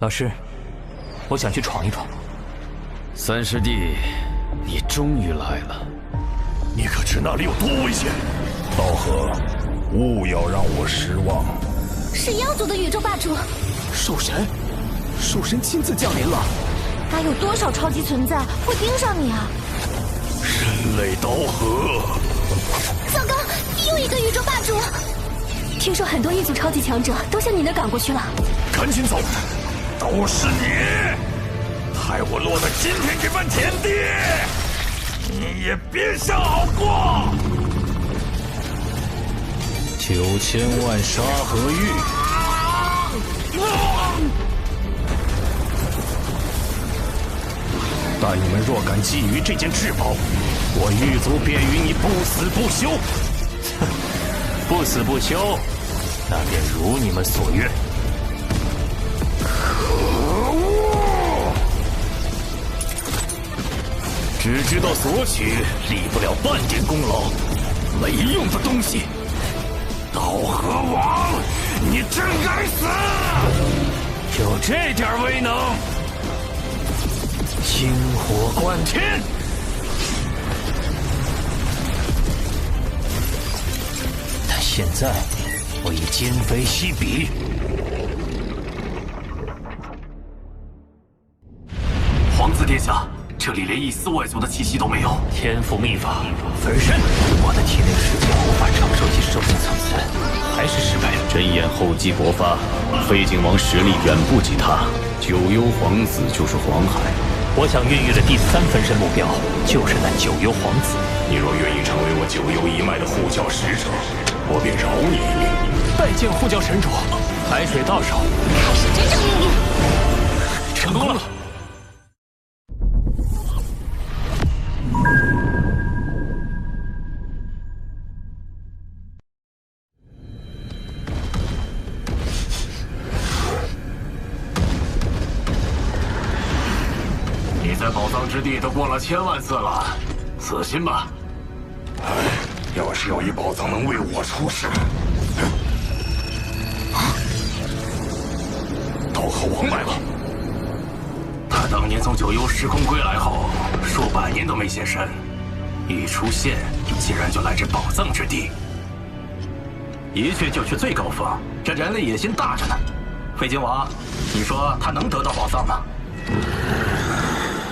老师，我想去闯一闯。三师弟，你终于来了。你可知那里有多危险？道和，勿要让我失望。是妖族的宇宙霸主，兽神，兽神亲自降临了。该有多少超级存在会盯上你啊？人类道和，糟糕，又一个宇宙霸主！听说很多异族超级强者都向你那赶过去了。赶紧走！都是你，害我落得今天这般田地，你也别想好过。9000万沙河玉。但你们若敢觊觎这件至宝，我狱卒便与你不死不休。不死不休，那便如你们所愿。可恶！只知道索取，立不了半点功劳，没用的东西！道和王，你真该死！就这点威能？星火贯天！但现在我已今非昔比。皇子殿下，这里连一丝外族的气息都没有。天赋秘法分身，我的体内世界无法承受其生命层次，还是失败了。真眼厚积薄发，废景王实力远不及他。九幽皇子就是黄海。我想孕育的第3分身目标就是那九幽皇子。你若愿意成为我九幽一脉的护教使者，我便饶你一命。拜见护教神主。海水到手，开始真正命运。成功了。你在宝藏之地都过了1000万次了，死心吧。哎，要是有一宝藏能为我出世，道和王来了。他当年从九幽时空归来后，数百年都没现身，一出现竟然就来至宝藏之地，一去就去最高峰，这人类野心大着呢。废景王，你说他能得到宝藏吗？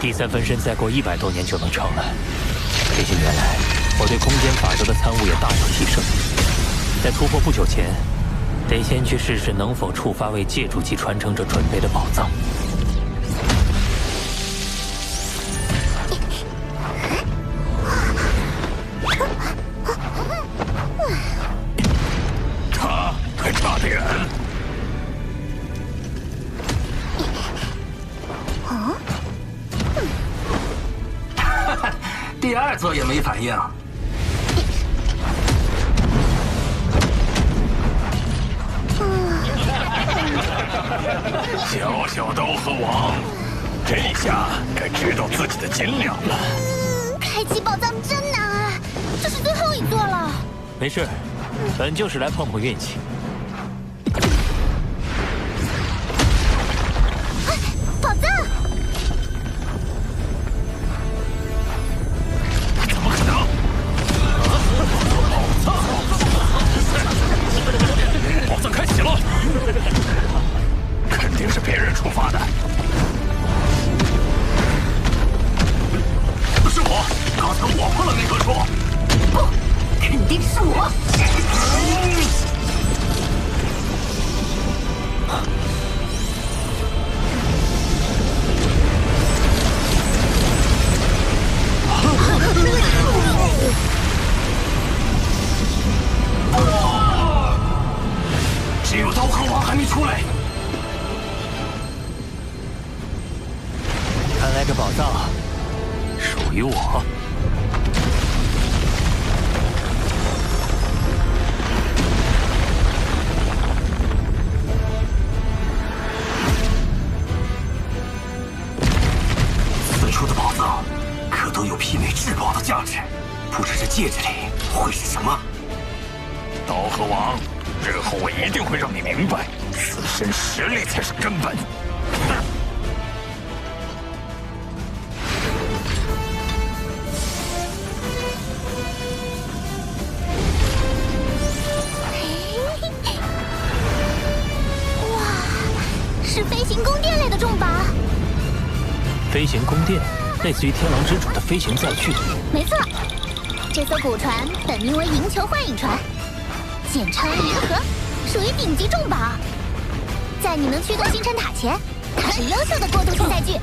第3分身再过100多年就能成了。这些年来，我对空间法则的参悟也大有提升。在突破不久前，得先去试试能否触发为借助级传承者准备的宝藏。他还差点。第2座也没反应。小小刀和王，这下该知道自己的斤两了。开启宝藏真难啊，这是最后一座了。没事，本就是来碰碰运气。宝藏！怎么可能？宝藏开启了，肯定是别人触发的。是我，刚才我碰了那棵树。不，肯定是我。只有刀和王还没出来。看来这宝藏属于我。此处的宝藏可都有媲美至宝的价值，不知这戒指里会是什么？刀和王，日后我一定会让你明白，自身实力才是根本。是飞行宫殿类的重宝。飞行宫殿，类似于天狼之主的飞行载具。没错，这艘古船本名为银球幻影船，简称银河，属于顶级重宝。在你能驱动星辰塔前，它是优秀的过渡性载具。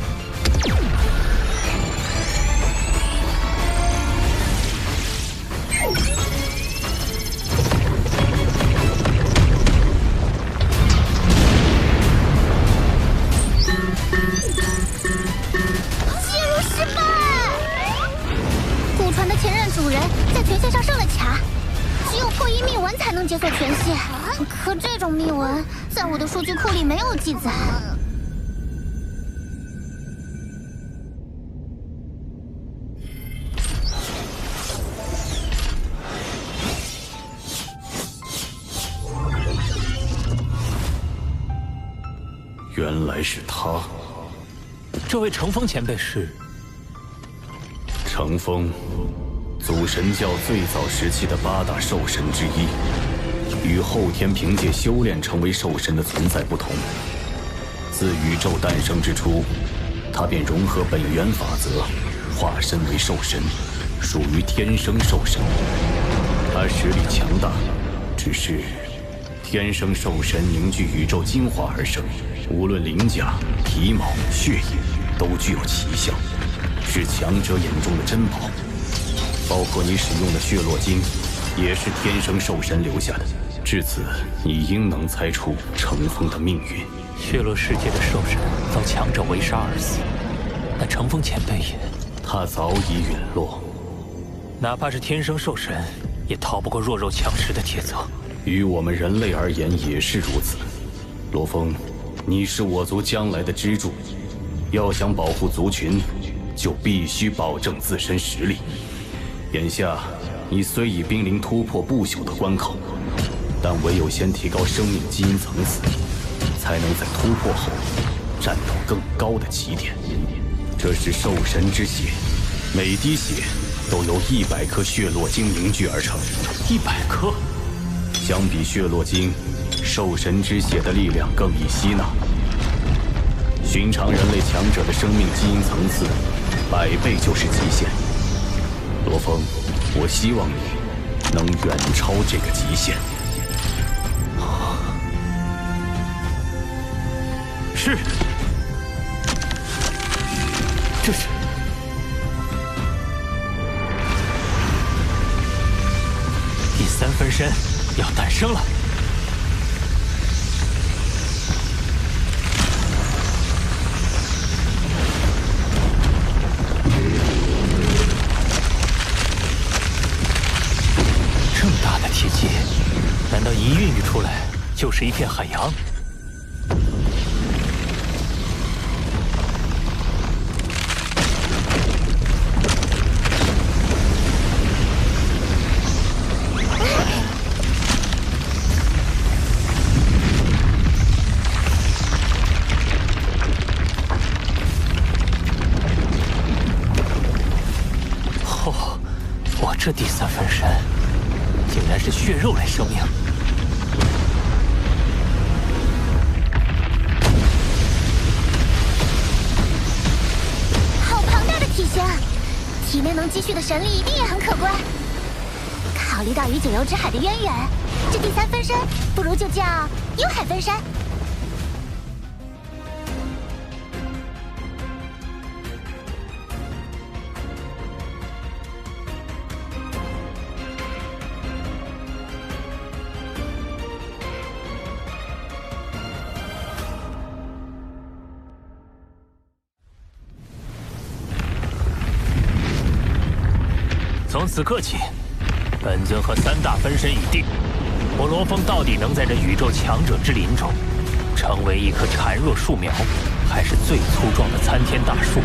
进入失败。古船的前任主人在权限上上了卡，只有破译密文才能解锁权限。可这种密文在我的数据库里没有记载。原来是他。这位乘风前辈是？乘风，祖神教最早时期的8大兽神之一，与后天凭借修炼成为兽神的存在不同。自宇宙诞生之初，他便融合本源法则，化身为兽神，属于天生兽神。他实力强大，只是天生兽神凝聚宇宙精华而生，无论鳞甲、皮毛、血液，都具有奇效，是强者眼中的珍宝。包括你使用的血络晶，也是天生兽神留下的。至此，你应能猜出乘风的命运。血络世界的兽神遭强者围杀而死，那乘风前辈也……他早已陨落。哪怕是天生兽神，也逃不过弱肉强食的铁则。于我们人类而言也是如此。罗峰，你是我族将来的支柱，要想保护族群，就必须保证自身实力。眼下，你虽已濒临突破不朽的关口，但唯有先提高生命基因层次，才能在突破后站到更高的起点。这是兽神之血，每滴血都由100颗血络晶凝聚而成。100颗。相比血络晶，兽神之血的力量更易吸纳。寻常人类强者的生命基因层次，100倍就是极限。罗峰，我希望你能远超这个极限。是。这是。第3分身要诞生了。这么大的体积，难道一孕育出来就是一片海洋？这第3分身竟然是血肉类生命，好庞大的体型，体内能积蓄的神力一定也很可观。考虑到与九幽之海的渊源，这第3分身不如就叫幽海分身。从此刻起，本尊和3大分身已定。我罗峰到底能在这宇宙强者之林中，成为一棵孱弱树苗，还是最粗壮的参天大树，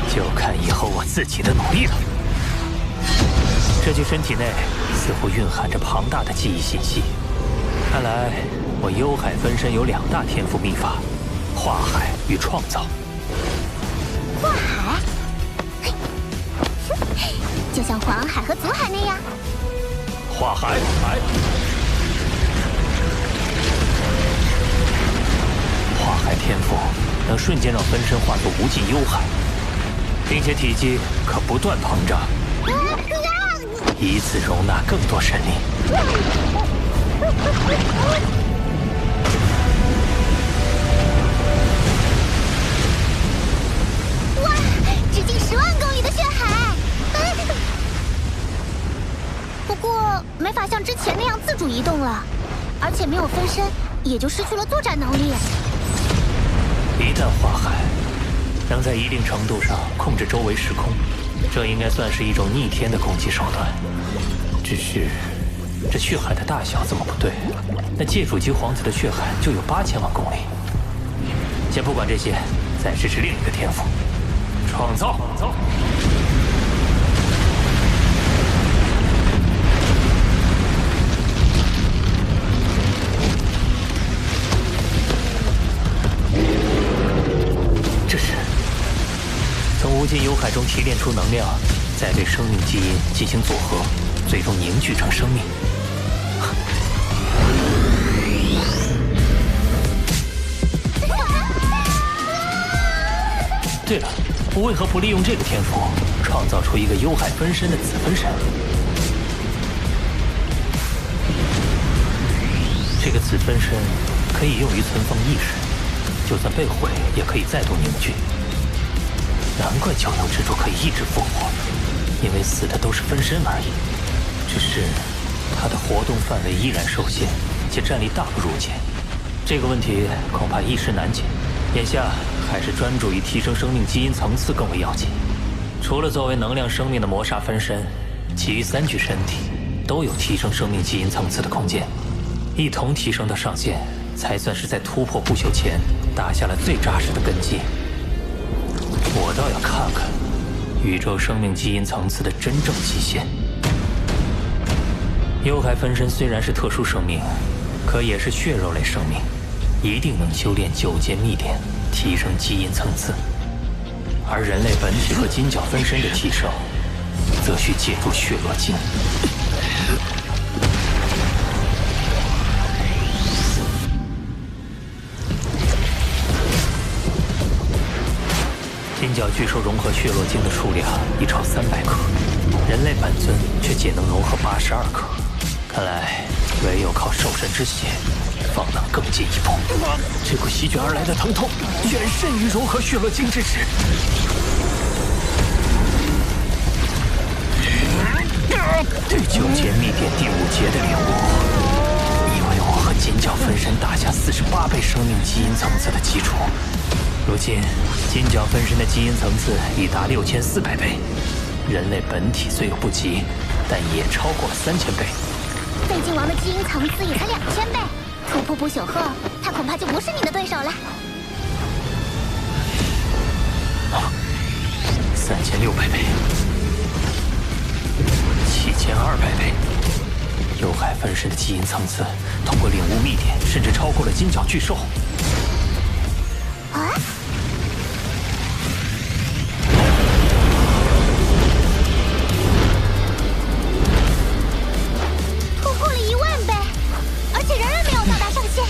就看以后我自己的努力了。这具身体内似乎蕴含着庞大的记忆信息，看来我幽海分身有2大天赋秘法：化海与创造。化海？就像黄海和祖海那样。化海，能瞬间让分身化作无尽幽海，并且体积可不断膨胀，以此容纳更多神灵。哇，直径10万公里的血海！不过没法像之前那样自主移动了，而且没有分身，也就失去了作战能力。一旦化海，能在一定程度上控制周围时空，这应该算是一种逆天的攻击手段。只是，这血海的大小怎么不对？那界主级皇子的血海就有8000万公里。先不管这些，再试试另一个天赋：创造。这是从无尽幽海中提炼出能量，再对生命基因进行组合，最终凝聚成生命。对了，我为何不利用这个天赋，创造出一个幽海分身的子分身？这个子分身可以用于存放意识，就算被毁，也可以再度凝聚。难怪九幽之主可以一直复活，因为死的都是分身而已。只是他的活动范围依然受限，且战力大不如前。这个问题恐怕一时难解。眼下还是专注于提升生命基因层次更为要紧。除了作为能量生命的魔煞分身，其余3具身体都有提升生命基因层次的空间，一同提升到上限，才算是在突破不朽前打下了最扎实的根基。我倒要看看宇宙生命基因层次的真正极限。幽海分身虽然是特殊生命，可也是血肉类生命，一定能修炼9阶秘典，提升基因层次。而人类本体和金角分身的提升，则需借助血络金。金角巨兽融合血络晶的数量已超300克，人类本尊却仅能融合82克。看来唯有靠兽神之血，方能更进一步。这股席卷而来的疼痛，远甚于融合血络晶之时。对9阶秘典第5节的领悟，因为我和金角分身打下48倍生命基因层次的基础。如今，金角分身的基因层次已达6400倍，人类本体虽有不及，但也超过了3000倍。废金王的基因层次也才2000倍，突破不朽后，他恐怕就不是你的对手了。3600倍，7200倍，幽海分身的基因层次，通过领悟秘典，甚至超过了金角巨兽。啊！突破了10000倍，而且仍然没有到达上限。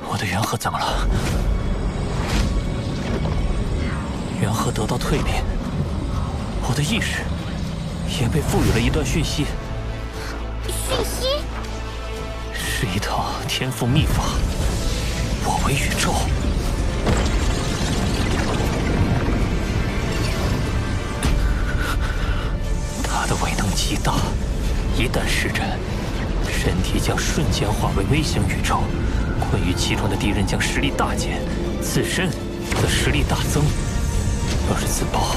我的元核怎么了？元核得到蜕变，我的意识也被赋予了一段讯息，讯息是一套天赋秘法。我为宇宙。它的威能极大，一旦施展，身体将瞬间化为微型宇宙，困于其中的敌人将实力大减，自身则实力大增。若是自爆，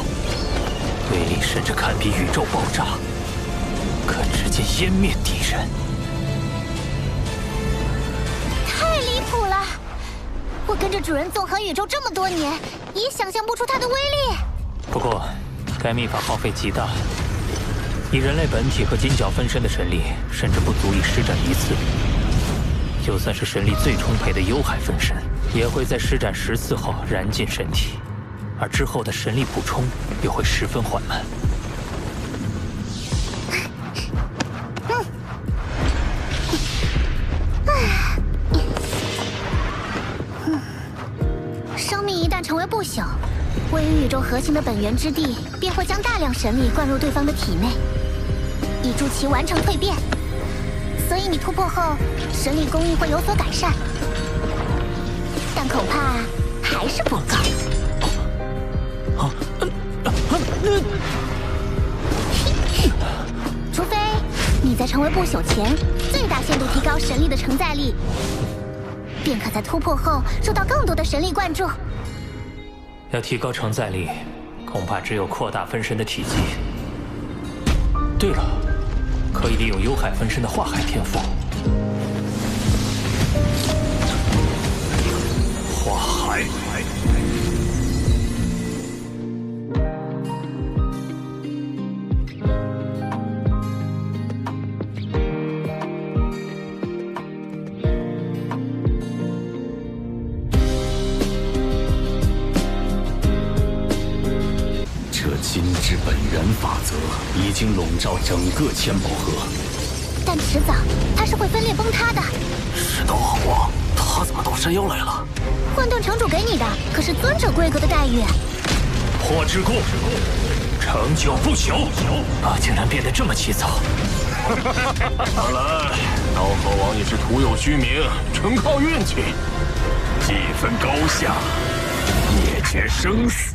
威力甚至堪比宇宙爆炸，可直接湮灭敌人。太离谱了！我跟着主人纵横宇宙这么多年，也想象不出它的威力。不过，该秘法耗费极大，以人类本体和金角分身的神力，甚至不足以施展一次。就算是神力最充沛的幽海分身，也会在施展10次后燃尽身体，而之后的神力补充又会十分缓慢。生命一旦成为不朽，位于宇宙核心的本源之地便会将大量神力灌入对方的体内，以助其完成蜕变。所以你突破后，神力供应会有所改善，但恐怕还是不够。除非你在成为不朽前，最大限度提高神力的承载力，便可在突破后受到更多的神力灌注。要提高承载力，恐怕只有扩大分身的体积。对了，可以利用幽海分身的化海天赋。化海。金之本源法则已经笼罩整个千宝河，但迟早它是会分裂崩塌的。是斗皇王，他怎么到山腰来了？混沌城主给你的可是尊者规格的待遇。破之故，成就不朽，竟然变得这么急躁。看来刀河王也是徒有虚名，纯靠运气。既分高下，也决生死。